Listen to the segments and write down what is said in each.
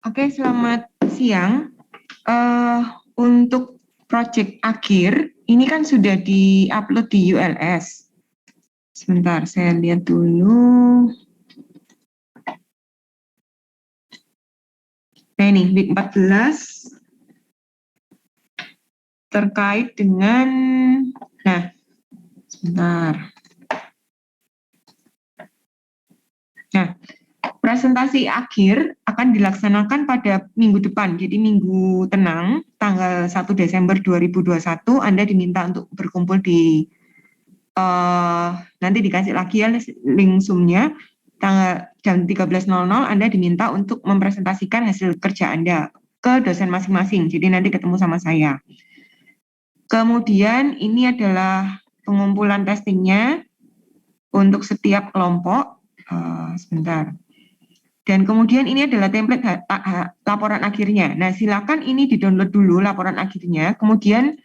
Oke, selamat siang. Eh, untuk project akhir, ini kan sudah di-upload di ULS. Sebentar, saya lihat dulu. Nah ini, week 14 terkait dengan, nah, sebentar. Nah, presentasi akhir akan dilaksanakan pada minggu depan, jadi minggu tenang, tanggal 1 Desember 2021, Anda diminta untuk berkumpul di nanti dikasih lagi ya link Zoom-nya, tanggal jam 13.00 Anda diminta untuk mempresentasikan hasil kerja Anda ke dosen masing-masing, jadi nanti ketemu sama saya. Kemudian ini adalah pengumpulan testingnya untuk setiap kelompok, sebentar. Dan kemudian ini adalah template laporan akhirnya. Nah, silakan ini di-download dulu laporan akhirnya, kemudian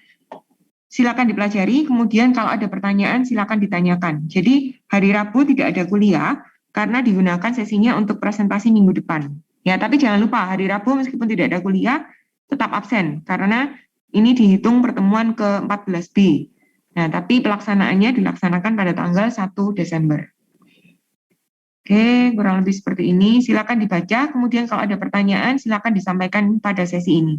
silakan dipelajari, kemudian kalau ada pertanyaan silakan ditanyakan. Jadi hari Rabu tidak ada kuliah karena digunakan sesinya untuk presentasi minggu depan. Ya, tapi jangan lupa hari Rabu meskipun tidak ada kuliah tetap absen karena ini dihitung pertemuan ke-14B. Nah, tapi pelaksanaannya dilaksanakan pada tanggal 1 Desember. Oke, kurang lebih seperti ini. Silakan dibaca, kemudian kalau ada pertanyaan silakan disampaikan pada sesi ini.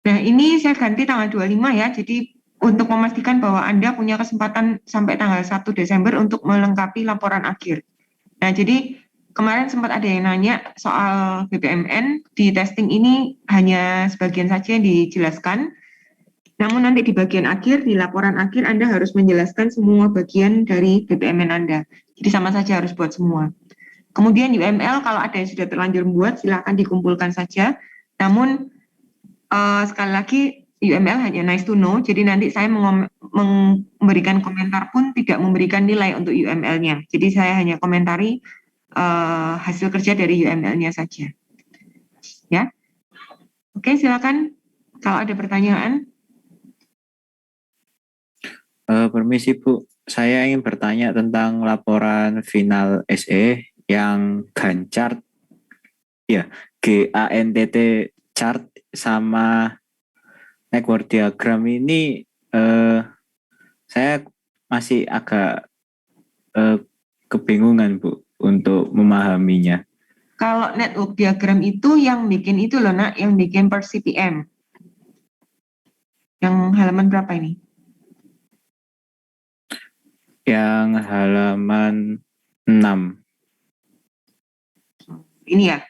Nah, ini saya ganti tanggal 25 ya. Jadi untuk memastikan bahwa Anda punya kesempatan sampai tanggal 1 Desember untuk melengkapi laporan akhir. Nah, jadi kemarin sempat ada yang nanya soal BPMN di testing ini hanya sebagian saja yang dijelaskan. Namun nanti di bagian akhir, di laporan akhir Anda harus menjelaskan semua bagian dari BPMN Anda. Jadi sama saja harus buat semua. Kemudian UML kalau ada yang sudah terlanjur membuat silakan dikumpulkan saja. Namun sekali lagi UML hanya nice to know, jadi nanti saya memberikan komentar pun tidak memberikan nilai untuk UML-nya. Jadi saya hanya komentari hasil kerja dari UML-nya saja. Ya, oke silakan kalau ada pertanyaan. Permisi Bu, saya ingin bertanya tentang laporan final SE yang Gantt chart, ya GANTT chart sama network diagram ini. Saya masih agak kebingungan Bu untuk memahaminya. Kalau network diagram itu yang bikin itu loh nak, yang bikin per CPM. Yang halaman berapa ini? Yang halaman 6. Ini ya.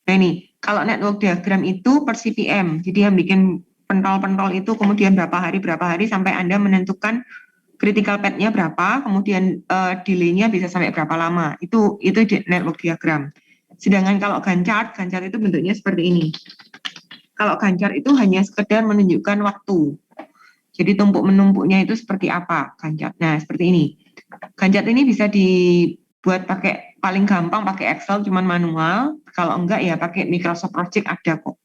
Nah ini, kalau network diagram itu per CPM. Jadi yang bikin pentol-pentol itu kemudian berapa hari sampai Anda menentukan critical path-nya berapa, kemudian delay-nya bisa sampai berapa lama. Itu network diagram. Sedangkan kalau Gantt chart itu bentuknya seperti ini. Kalau Gantt chart itu hanya sekedar menunjukkan waktu. Jadi tumpuk menumpuknya itu seperti apa Gantt chart. Nah, seperti ini. Gantt chart ini bisa dibuat pakai paling gampang pakai Excel cuman manual. Kalau enggak ya pakai Microsoft Project ada kok.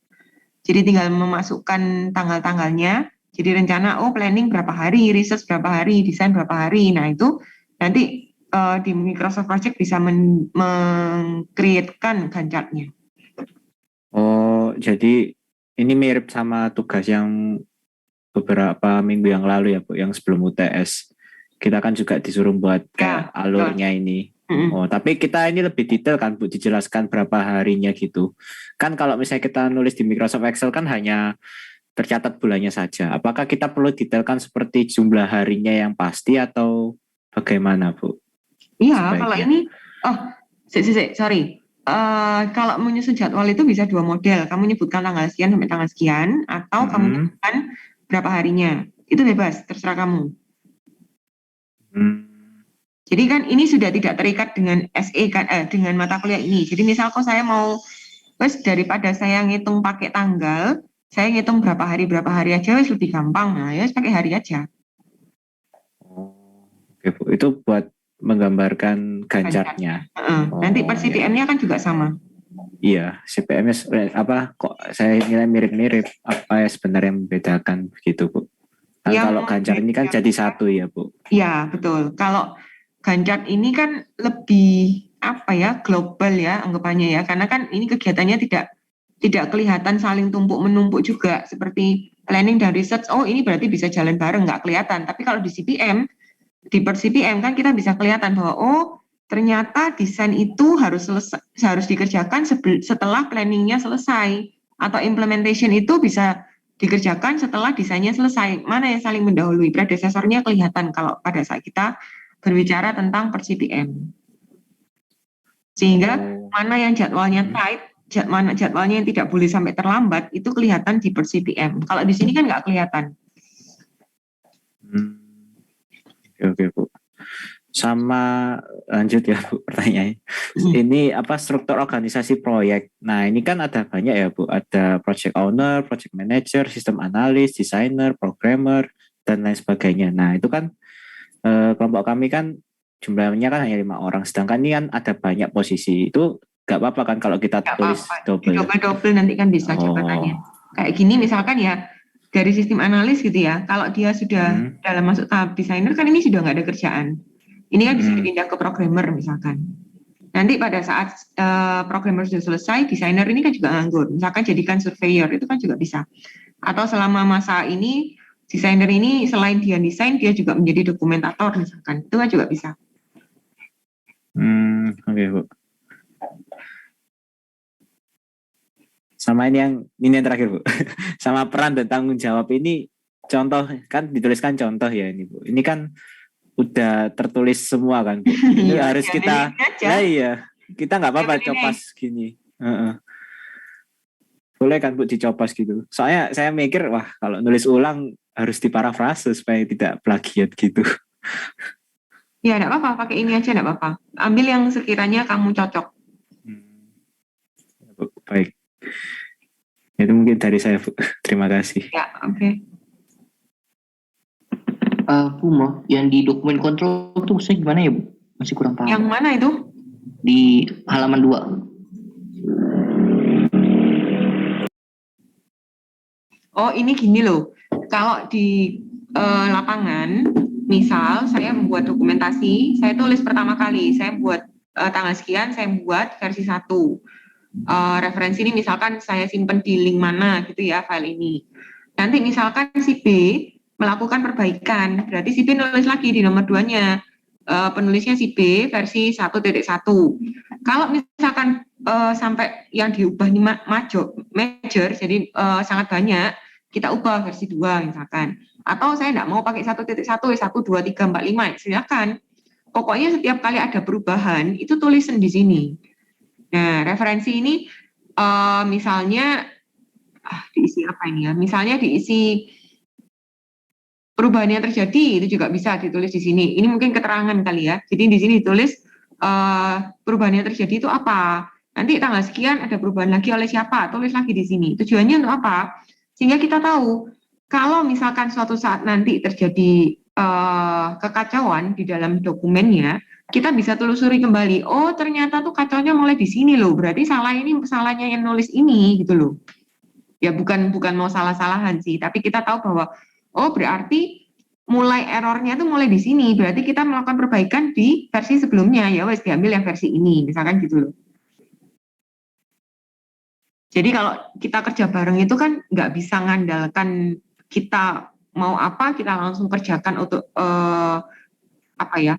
Jadi tinggal memasukkan tanggal-tanggalnya. Jadi rencana planning berapa hari, research berapa hari, desain berapa hari. Nah, itu nanti di Microsoft Project bisa meng-create-kan Gantt chart-nya. Oh, jadi ini mirip sama tugas yang beberapa minggu yang lalu ya Bu, yang sebelum UTS. Kita kan juga disuruh buat kayak alurnya ini. Oh, tapi kita ini lebih detail kan Bu, dijelaskan berapa harinya gitu. Kan kalau misalnya kita nulis di Microsoft Excel kan hanya tercatat bulannya saja. Apakah kita perlu detailkan seperti jumlah harinya yang pasti atau bagaimana Bu? Iya, kalau Sebaiknya. ini, oh, sorry. Kalau menyusun jadwal itu bisa dua model. Kamu nyebutkan tanggal sekian sampai tanggal sekian, atau kamu Mm-mm. nyebutkan berapa harinya. Itu bebas, terserah kamu. Hmm. Jadi kan ini sudah tidak terikat dengan SE kan, dengan mata kuliah ini. Jadi misal kok saya mau, wes daripada saya ngitung pakai tanggal, saya ngitung berapa hari aja, wes lebih gampang. Nah, ya wes pakai hari aja. Oh, oke Bu. Itu buat menggambarkan Ganjarnya. gancarnya. Nanti Oh per ya, ya. CPM-nya kan juga sama. Iya, CPMS apa kok saya nilai mirip-mirip apa ya sebenarnya yang membedakan begitu Bu. Kan Yang kalau gancar ini kan jadi satu ya Bu. Ya, betul. Kalau Ganjar ini kan lebih apa ya, global ya anggapannya ya. Karena kan ini kegiatannya tidak kelihatan saling tumpuk menumpuk juga seperti planning dan research. Oh, ini berarti bisa jalan bareng nggak kelihatan. Tapi kalau di CPM, di per CPM kan kita bisa kelihatan bahwa oh, ternyata desain itu harus dikerjakan setelah planningnya selesai, atau implementation itu bisa dikerjakan setelah desainnya selesai. Mana yang saling mendahului? Predesesornya kelihatan kalau pada saat kita berbicara tentang per CPM. Sehingga Oh. mana yang jadwalnya Hmm. tight, mana jadwalnya yang tidak boleh sampai terlambat, itu kelihatan di per CPM. Kalau di sini kan nggak kelihatan. Hmm. Oke Bu. Sama lanjut ya Bu pertanyaannya. Ini apa struktur organisasi proyek. Nah ini kan ada banyak ya Bu. Ada project owner, project manager, sistem analis, designer, programmer, dan lain sebagainya. Nah itu kan kelompok kami kan jumlahnya kan hanya 5 orang. Sedangkan ini kan ada banyak posisi. Itu nggak apa-apa kan kalau kita Nggak tulis apa-apa, di double. double-double nanti kan bisa jabatannya. Oh. Kayak gini misalkan ya, dari sistem analis gitu ya, kalau dia sudah Hmm. dalam masuk tahap desainer kan ini sudah nggak ada kerjaan. Ini kan bisa Hmm. dipindah ke programmer misalkan. Nanti pada saat programmer sudah selesai, desainer ini kan juga nganggur. Misalkan jadikan surveyor, itu kan juga bisa. Atau selama masa ini, desainer ini selain dia desain, dia juga menjadi dokumentator misalkan. Itu kan juga bisa. Oke Bu. Sama ini yang terakhir Bu. Sama peran dan tanggung jawab ini contoh kan dituliskan contoh ya ini Bu. Ini kan udah tertulis semua kan Bu. Ini Iya, harus jangan kita ini aja. lah iya kita nggak apa-apa Ini. copas gini. Heeh. Boleh kan Bu dicopos gitu. Soalnya saya mikir wah kalau nulis ulang harus diparafrase supaya tidak plagiat gitu. Ya, enggak apa-apa, pakai ini aja enggak apa-apa. Ambil yang sekiranya kamu cocok. Bu, baik. Itu mungkin dari saya Bu. Terima kasih. Ya, oke. Bu, yang di dokumen kontrol itu saya gimana ya Bu? Masih kurang paham. Yang mana itu? Di halaman 2. Oh, ini gini loh. Kalau di lapangan, misal saya membuat dokumentasi, saya tulis pertama kali, saya buat tanggal sekian, saya buat versi 1. Referensi ini misalkan saya simpan di link mana gitu ya file ini. Nanti misalkan si B melakukan perbaikan, berarti si B nulis lagi di nomor 2-nya. Penulisnya si B versi 1.1. Kalau misalkan sampai yang diubah ini major, jadi sangat banyak, kita ubah versi 2 misalkan. Atau saya tidak mau pakai 1.1, 1, 2, 3, 4, 5, silakan. Pokoknya setiap kali ada perubahan, itu tulisan di sini. Nah, referensi ini misalnya diisi apa ini ya? Misalnya diisi perubahan yang terjadi itu juga bisa ditulis di sini. Ini mungkin keterangan kali ya. Jadi di sini ditulis perubahan yang terjadi itu apa. Nanti tanggal sekian ada perubahan lagi oleh siapa, tulis lagi di sini. Tujuannya untuk apa? Sehingga kita tahu kalau misalkan suatu saat nanti terjadi kekacauan di dalam dokumennya, kita bisa telusuri kembali. Oh, ternyata tuh kacaunya mulai di sini loh. Berarti salahnya yang nulis ini gitu loh. Ya bukan mau salah-salahan sih, tapi kita tahu bahwa oh berarti mulai errornya tuh mulai di sini. Berarti kita melakukan perbaikan di versi sebelumnya. Ya wes diambil yang versi ini, misalkan gitu loh. Jadi kalau kita kerja bareng itu kan nggak bisa ngandalkan kita mau apa kita langsung kerjakan untuk apa ya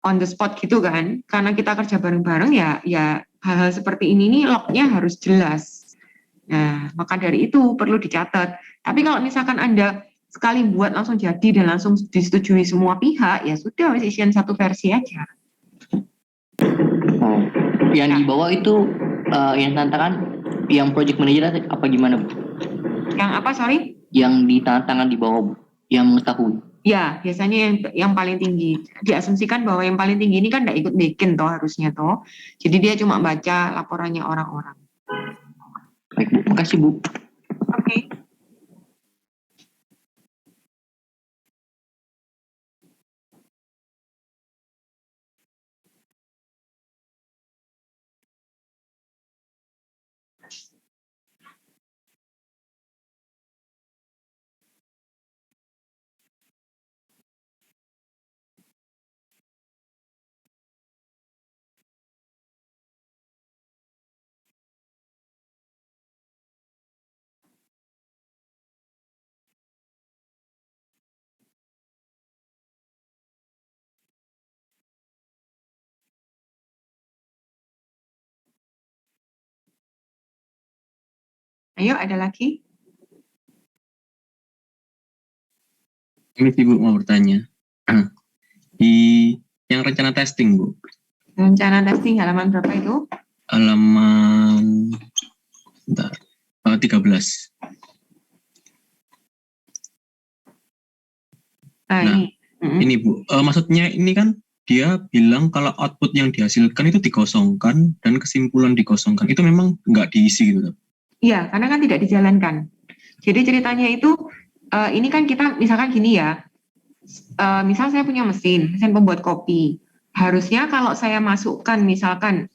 on the spot gitu kan, karena kita kerja bareng-bareng ya hal-hal seperti ini nih lognya harus jelas. Nah, maka dari itu perlu dicatat. Tapi kalau misalkan Anda sekali buat langsung jadi dan langsung disetujui semua pihak, ya sudah wis isian satu versi aja. Oh. Yang di bawah itu yang tantangan yang project manager apa gimana Bu? Yang apa, sorry? Yang di tangan di bawah Bu, yang mengetahui. Ya, biasanya yang paling tinggi. Diasumsikan bahwa yang paling tinggi ini kan nggak ikut bikin toh harusnya toh. Jadi dia cuma baca laporannya orang-orang. Baik Bu, makasih Bu. Oke. Ayo, ada lagi? Ini Bu mau bertanya. Di yang rencana testing Bu, Rencana testing halaman berapa itu? halaman bentar, 13. Nah, Nah, ini. ini Bu, maksudnya ini kan dia bilang kalau output yang dihasilkan itu dikosongkan dan kesimpulan dikosongkan. Itu memang nggak diisi gitu. Iya, karena kan tidak dijalankan. Jadi ceritanya itu, ini kan kita misalkan gini ya, misal saya punya mesin pembuat kopi. Harusnya kalau saya masukkan misalkan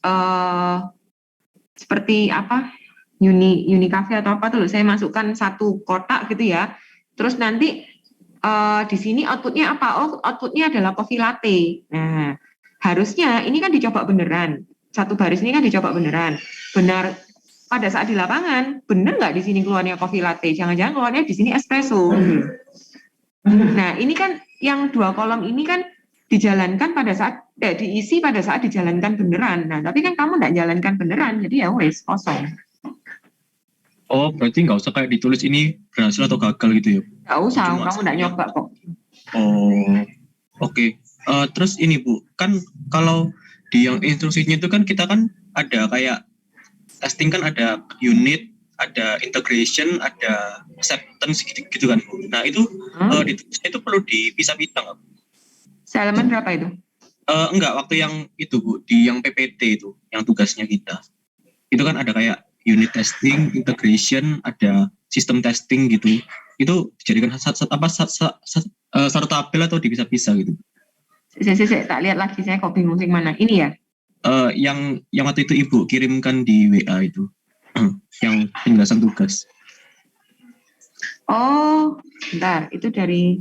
seperti apa, Uni Cafe atau apa tuh, saya masukkan satu kotak gitu ya. Terus nanti di sini outputnya apa? Oh, outputnya adalah coffee latte. Nah, harusnya ini kan dicoba beneran. Satu baris ini kan dicoba beneran. Benar pada saat di lapangan, bener nggak di sini keluarnya coffee latte? Jangan-jangan keluarnya di sini espresso. Nah, ini kan yang dua kolom ini kan dijalankan pada saat diisi pada saat dijalankan beneran. Nah, tapi kan kamu nggak jalankan beneran, jadi ya wes kosong. Oh, berarti nggak usah kayak ditulis ini berhasil atau gagal gitu ya? Nggak usah, Cuma kamu nggak nyoba kok. Oh, oke. Terus ini Bu, kan kalau di yang instruksinya itu kan kita kan ada kayak testing kan ada unit, ada integration, ada acceptance gitu kan Bu. Nah itu itu perlu dipisah-pisah nggak Bu? Halaman berapa itu? Enggak, waktu yang itu Bu, di yang PPT itu, yang tugasnya kita. Itu kan ada kayak unit testing, integration, ada sistem testing gitu. Itu dijadikan satu tabel atau dipisah-pisah gitu. Saya tak lihat lagi, saya kok bingung sing mana. Ini ya? Yang waktu itu Ibu kirimkan di WA itu. Yang penjelasan tugas. Oh, bentar, itu dari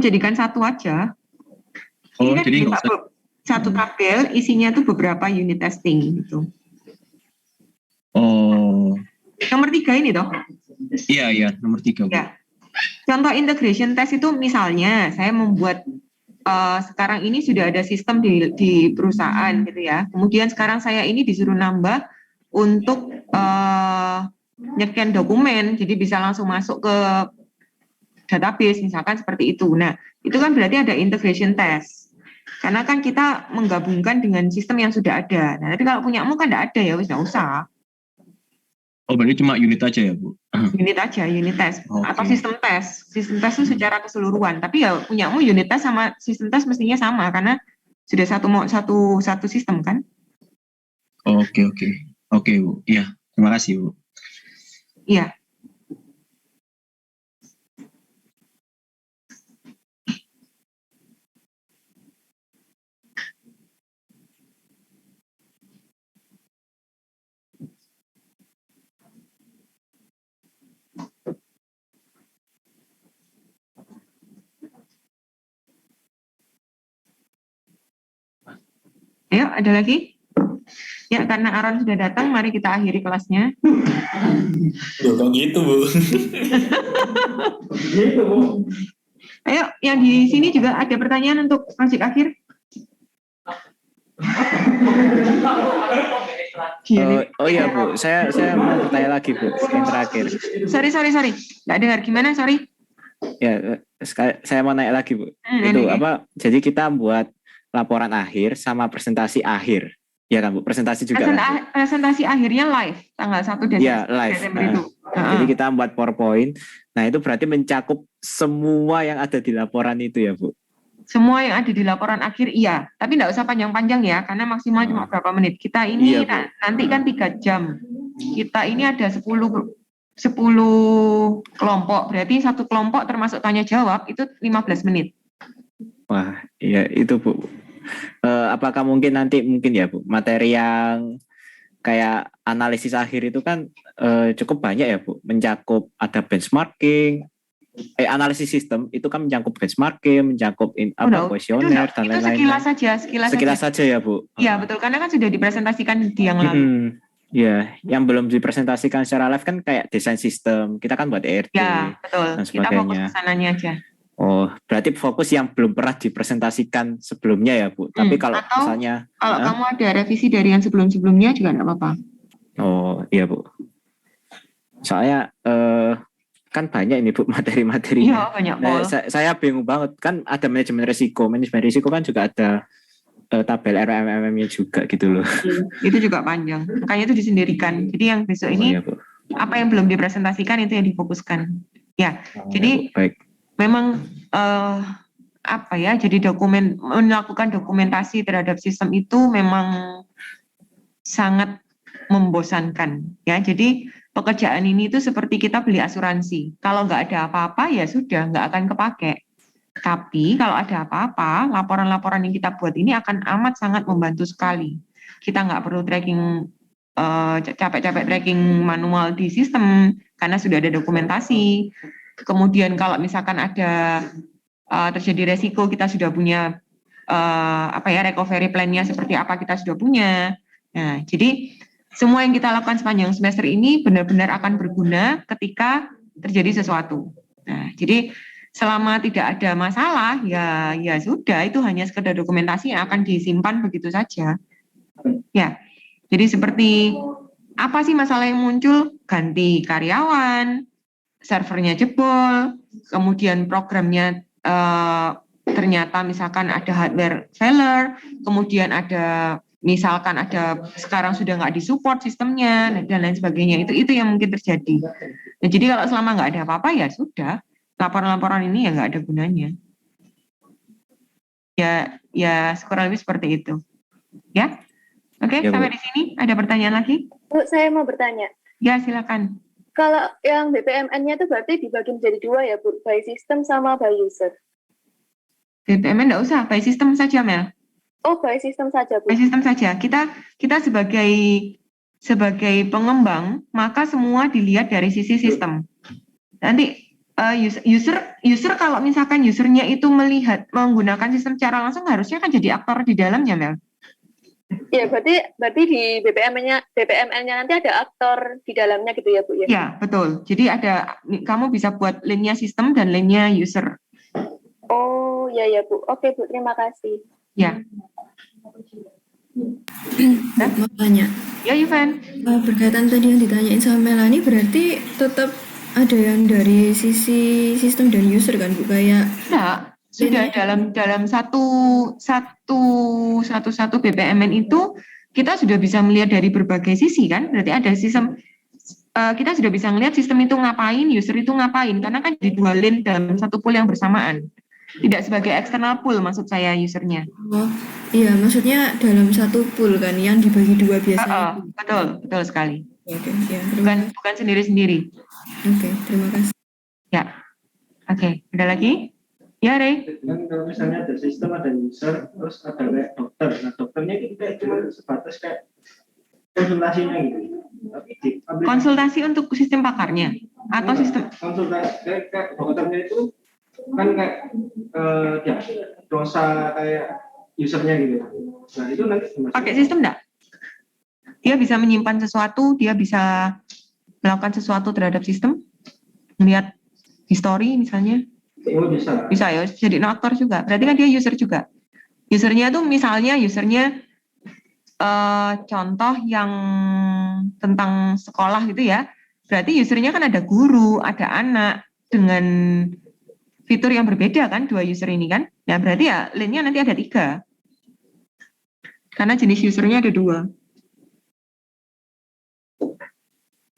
jadikan satu aja. Oh, Ini kan jadi nggak usah. satu tabel isinya tuh beberapa unit testing gitu. Oh, Nomor 3 ini toh? iya, nomor 3 Bu. Ya. Contoh integration test itu misalnya saya membuat sekarang ini sudah ada sistem di perusahaan gitu ya. Kemudian sekarang saya ini disuruh nambah untuk nyekian dokumen, jadi bisa langsung masuk ke database misalkan seperti itu. Nah, itu kan berarti ada integration test. Karena kan kita menggabungkan dengan sistem yang sudah ada. Nah, tapi kalau punyamu kan tidak ada ya, wis nggak usah. Oh, berarti cuma unit aja ya Bu? Unit aja, unit test. Oke. Atau sistem tes. Sistem tes itu secara keseluruhan. Tapi ya punyamu unit test sama sistem tes mestinya sama, karena sudah satu sistem kan? Oke. Oke Bu, iya. Terima kasih Bu. Iya. Ayo, ada lagi? Ya, karena Aaron sudah datang, mari kita akhiri kelasnya. Loh, kok gitu, Bu? Ayo, yang di sini juga ada pertanyaan untuk proyek akhir. Oh iya Bu, saya mau bertanya lagi Bu, yang terakhir. Sorry. Nggak dengar, gimana, sorry? Ya, saya mau nanya lagi Bu. Itu apa? Jadi kita buat laporan akhir sama presentasi akhir. Ya kan Bu, presentasi juga kan? Presentasi akhirnya live, tanggal 1 Desember, Ya, live. itu. Jadi kita buat PowerPoint. Nah, itu berarti mencakup semua yang ada di laporan itu ya Bu? Semua yang ada di laporan akhir, iya. Tapi nggak usah panjang-panjang ya, karena maksimal cuma berapa menit. Kita ini Iya, Bu. nanti kan 3 jam. Kita ini ada 10 kelompok, berarti satu kelompok termasuk tanya jawab itu 15 menit. Wah, iya itu Bu. Apakah mungkin ya Bu, materi yang kayak analisis akhir itu kan cukup banyak ya Bu, mencakup ada benchmarking, analisis sistem itu kan mencakup benchmarking, mencakup kuesioner dan lain-lain. Sekilas saja ya Bu. Iya betul, karena kan sudah dipresentasikan di yang lalu. Ya, yang belum dipresentasikan secara live kan kayak desain sistem, kita kan buat ERT ya, betul. Dan sebagainya. Kita fokus ke sananya aja. Oh, berarti fokus yang belum pernah dipresentasikan sebelumnya ya Bu. Tapi kalau misalnya kamu ada revisi dari yang sebelum-sebelumnya juga nggak apa-apa. Oh iya Bu. Soalnya kan banyak ini Bu materi-materinya. Iya banyak. Nah, saya bingung banget, kan ada manajemen risiko kan juga ada tabel RMM-nya juga gitu loh. Itu juga panjang, makanya itu disendirikan. Jadi yang besok ini iya, apa yang belum dipresentasikan itu yang difokuskan. Ya, jadi baik. Memang jadi melakukan dokumentasi terhadap sistem itu memang sangat membosankan ya. Jadi pekerjaan ini itu seperti kita beli asuransi, kalau nggak ada apa-apa ya sudah nggak akan kepake. Tapi kalau ada apa-apa, laporan-laporan yang kita buat ini akan amat sangat membantu sekali. Kita nggak perlu tracking capek-capek tracking manual di sistem karena sudah ada dokumentasi. Kemudian kalau misalkan ada terjadi resiko, kita sudah punya recovery plan-nya seperti apa, kita sudah punya. Nah, jadi semua yang kita lakukan sepanjang semester ini benar-benar akan berguna ketika terjadi sesuatu. Nah, jadi selama tidak ada masalah, ya sudah, itu hanya sekedar dokumentasi yang akan disimpan begitu saja. Ya, jadi seperti apa sih masalah yang muncul? Ganti karyawan, servernya jebol, kemudian programnya ternyata misalkan ada hardware failure, kemudian misalkan ada sekarang sudah nggak disupport sistemnya dan lain sebagainya. Itu yang mungkin terjadi. Nah, jadi kalau selama nggak ada apa-apa ya sudah, laporan-laporan ini ya nggak ada gunanya. Ya kurang lebih seperti itu. Ya, oke, ya, sampai di sini ada pertanyaan lagi? Bu, saya mau bertanya. Ya, silakan. Kalau yang BPMN-nya itu berarti dibagi menjadi 2 ya, Bu? By system sama by user. BPMN enggak usah, by system saja, Mel. Oh, by system saja, Bu. By system saja. Kita sebagai pengembang, maka semua dilihat dari sisi sistem. Nanti user kalau misalkan usernya itu menggunakan sistem secara langsung, harusnya kan jadi aktor di dalamnya, Mel. Ya, berarti di BPMN-nya nanti ada aktor di dalamnya gitu ya, Bu ya? Ya, betul. Jadi kamu bisa buat lane-nya sistem dan lane-nya user. Oh, ya Bu. Oke, Bu, terima kasih. Ya. Mau tanya. Ya, Yuvan. Berkaitan tadi yang ditanyain sama Melanie, berarti tetap ada yang dari sisi sistem dan user kan, Bu? Kayak sudah dalam satu BPMN itu kita sudah bisa melihat dari berbagai sisi kan, berarti ada sistem, kita sudah bisa melihat sistem itu ngapain, user itu ngapain, karena kan jadi 2 lane dalam satu pool yang bersamaan, tidak sebagai external pool maksud saya usernya. Oh iya, maksudnya dalam satu pool kan yang dibagi 2 biasanya. Betul sekali. Oke, ya, bukan sendiri-sendiri. Oke, terima kasih. Ya, oke, ada lagi? Ya, Rey. Kan kalau misalnya ada sistem, ada user, terus ada kayak dokter. Nah, dokternya itu kayak cuma sebatas kayak konsultasinya gitu. Konsultasi untuk sistem pakarnya atau sistem konsultasi kayak dokternya itu kan kayak dosa kayak usernya gitu. Nah, itu nanti pakai sistem enggak? Dia bisa menyimpan sesuatu, dia bisa melakukan sesuatu terhadap sistem, melihat history misalnya. Oh, bisa. Bisa ya, jadi aktor juga. Berarti kan dia user juga. Usernya tuh misalnya contoh yang tentang sekolah gitu ya. Berarti usernya kan ada guru, ada anak dengan fitur yang berbeda kan, dua user ini kan. Nah berarti ya lane-nya nanti ada 3. Karena jenis usernya ada 2.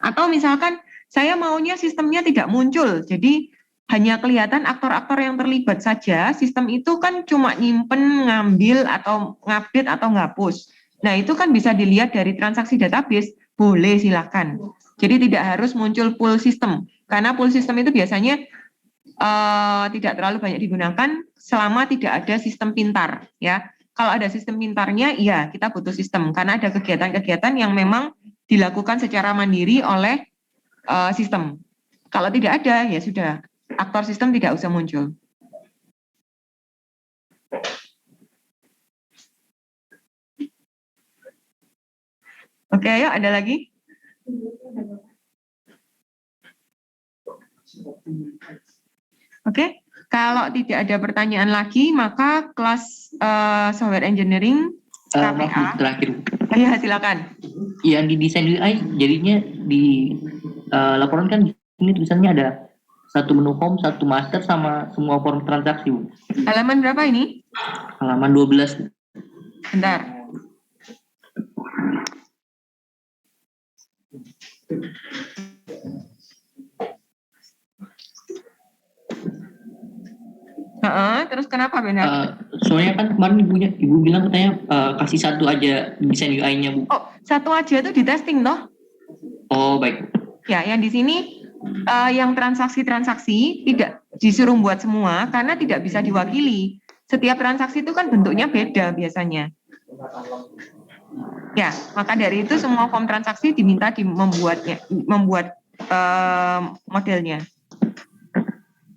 Atau misalkan saya maunya sistemnya tidak muncul, jadi hanya kelihatan aktor-aktor yang terlibat saja, sistem itu kan cuma nyimpen, ngambil, atau ngupdate, atau ngapus. Nah, itu kan bisa dilihat dari transaksi database, boleh silakan. Jadi tidak harus muncul full system, karena full system itu biasanya tidak terlalu banyak digunakan selama tidak ada sistem pintar. Ya, kalau ada sistem pintarnya, iya kita butuh sistem, karena ada kegiatan-kegiatan yang memang dilakukan secara mandiri oleh sistem. Kalau tidak ada, ya sudah. Aktor sistem tidak usah muncul. Oke, ayo ada lagi? Oke, kalau tidak ada pertanyaan lagi, maka kelas software engineering KPA. Terakhir. Ya, silakan. Yang di desain UI jadinya di laporan kan ini tulisannya ada 1 menu home, 1 master, sama semua form transaksi, Bu. Halaman berapa ini? Halaman 12. Bentar. Terus kenapa benar? Soalnya kan kemarin ibu bilang katanya kasih 1 aja desain UI-nya, Bu. Oh, 1 aja itu di testing toh? Oh, baik. Ya, yang di sini yang transaksi-transaksi tidak disuruh buat semua karena tidak bisa diwakili. Setiap transaksi itu kan bentuknya beda biasanya. Ya, maka dari itu semua form transaksi diminta membuat modelnya.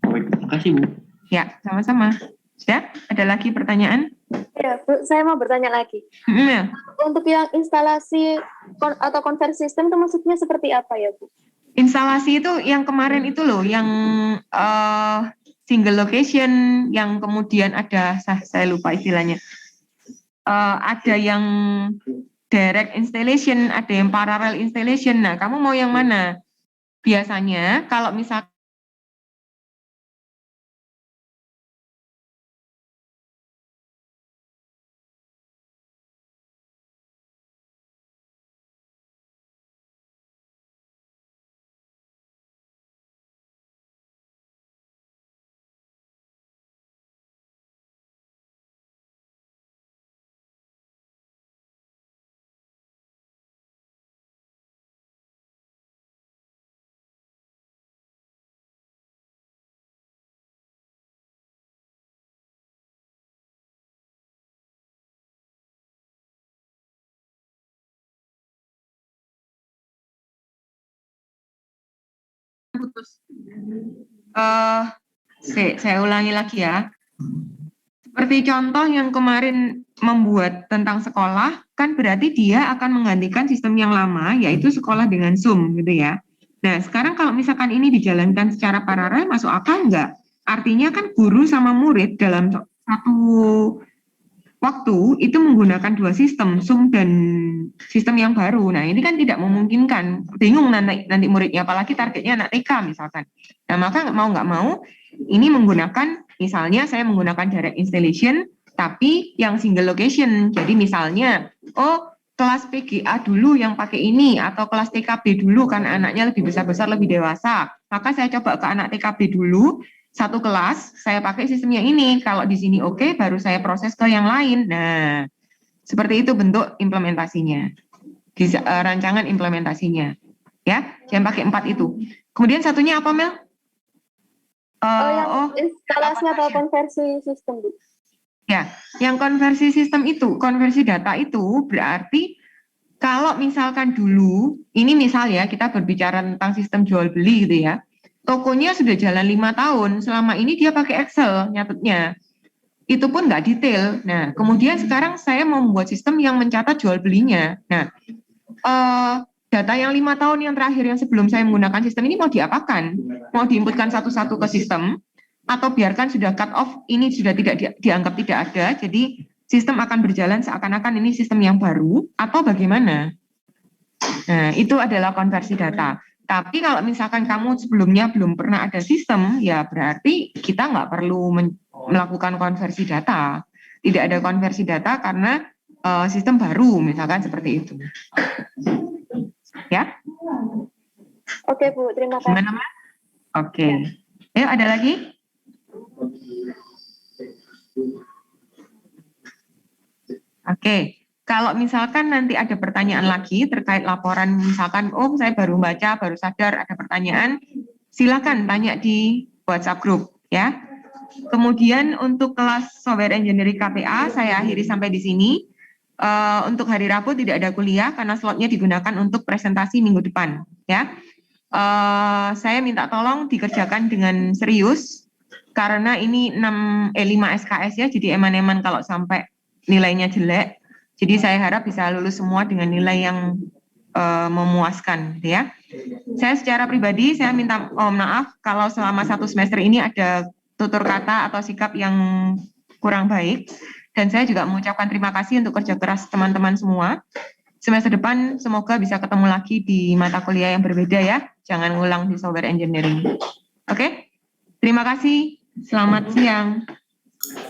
Baik, terima kasih, Bu. Ya, sama-sama. Sudah? Ada lagi pertanyaan? Ya, Bu, saya mau bertanya lagi. Ya. Untuk yang instalasi atau konversi sistem itu maksudnya seperti apa ya, Bu? Instalasi itu yang kemarin itu loh, yang single location, yang kemudian ada, saya lupa istilahnya, ada yang direct installation, ada yang parallel installation. Nah, kamu mau yang mana? Biasanya kalau misalkan putus. Saya ulangi lagi ya. Seperti contoh yang kemarin membuat tentang sekolah, kan berarti dia akan menggantikan sistem yang lama, yaitu sekolah dengan Zoom, gitu ya. Nah, sekarang kalau misalkan ini dijalankan secara paralel, masuk akal enggak? Artinya kan guru sama murid dalam satu waktu itu menggunakan 2 sistem, Zoom dan sistem yang baru. Nah, ini kan tidak memungkinkan. Bingung nanti muridnya, apalagi targetnya anak TK misalkan. Nah, maka mau nggak mau, ini menggunakan, misalnya saya menggunakan direct installation, tapi yang single location. Jadi misalnya, kelas PGA dulu yang pakai ini, atau kelas TKB dulu, kan anaknya lebih besar-besar, lebih dewasa. Maka saya coba ke anak TKB dulu, 1 kelas, saya pakai sistem yang ini. Kalau di sini oke, baru saya proses ke yang lain. Nah, seperti itu bentuk implementasinya. Rancangan implementasinya. Ya, jangan pakai 4 itu. Kemudian satunya apa, Mel? Instalasi atau konversi sistem, Bu. Ya, yang konversi sistem itu, konversi data itu berarti kalau misalkan dulu, ini misal ya, kita berbicara tentang sistem jual beli gitu ya. Tokonya sudah jalan 5 tahun, selama ini dia pakai Excel nyatutnya. Itu pun nggak detail. Nah, kemudian sekarang saya mau membuat sistem yang mencatat jual belinya. Nah, data yang 5 tahun yang terakhir yang sebelum saya menggunakan sistem ini mau diapakan? Mau diinputkan satu-satu ke sistem atau biarkan sudah cut off, ini sudah tidak dianggap tidak ada, jadi sistem akan berjalan seakan-akan ini sistem yang baru atau bagaimana? Nah, itu adalah konversi data. Tapi kalau misalkan kamu sebelumnya belum pernah ada sistem, ya berarti kita nggak perlu melakukan konversi data. Tidak ada konversi data karena sistem baru, misalkan seperti itu. Ya? Oke Bu, terima kasih. Gimana, Mbak? Oke. Ayo, ada lagi? Oke. Kalau misalkan nanti ada pertanyaan lagi terkait laporan, misalkan, oh saya baru baca, baru sadar ada pertanyaan, silakan tanya di WhatsApp group, ya. Kemudian untuk kelas Software Engineering KPA, saya akhiri sampai di sini. Untuk hari Rabu tidak ada kuliah karena slotnya digunakan untuk presentasi minggu depan, ya. Saya minta tolong dikerjakan dengan serius karena ini 5 SKS ya, jadi eman-eman kalau sampai nilainya jelek. Jadi saya harap bisa lulus semua dengan nilai yang memuaskan, gitu ya. Saya secara pribadi saya minta maaf kalau selama 1 semester ini ada tutur kata atau sikap yang kurang baik. Dan saya juga mengucapkan terima kasih untuk kerja keras teman-teman semua. Semester depan semoga bisa ketemu lagi di mata kuliah yang berbeda ya. Jangan ngulang di Software Engineering. Oke? Terima kasih. Selamat siang.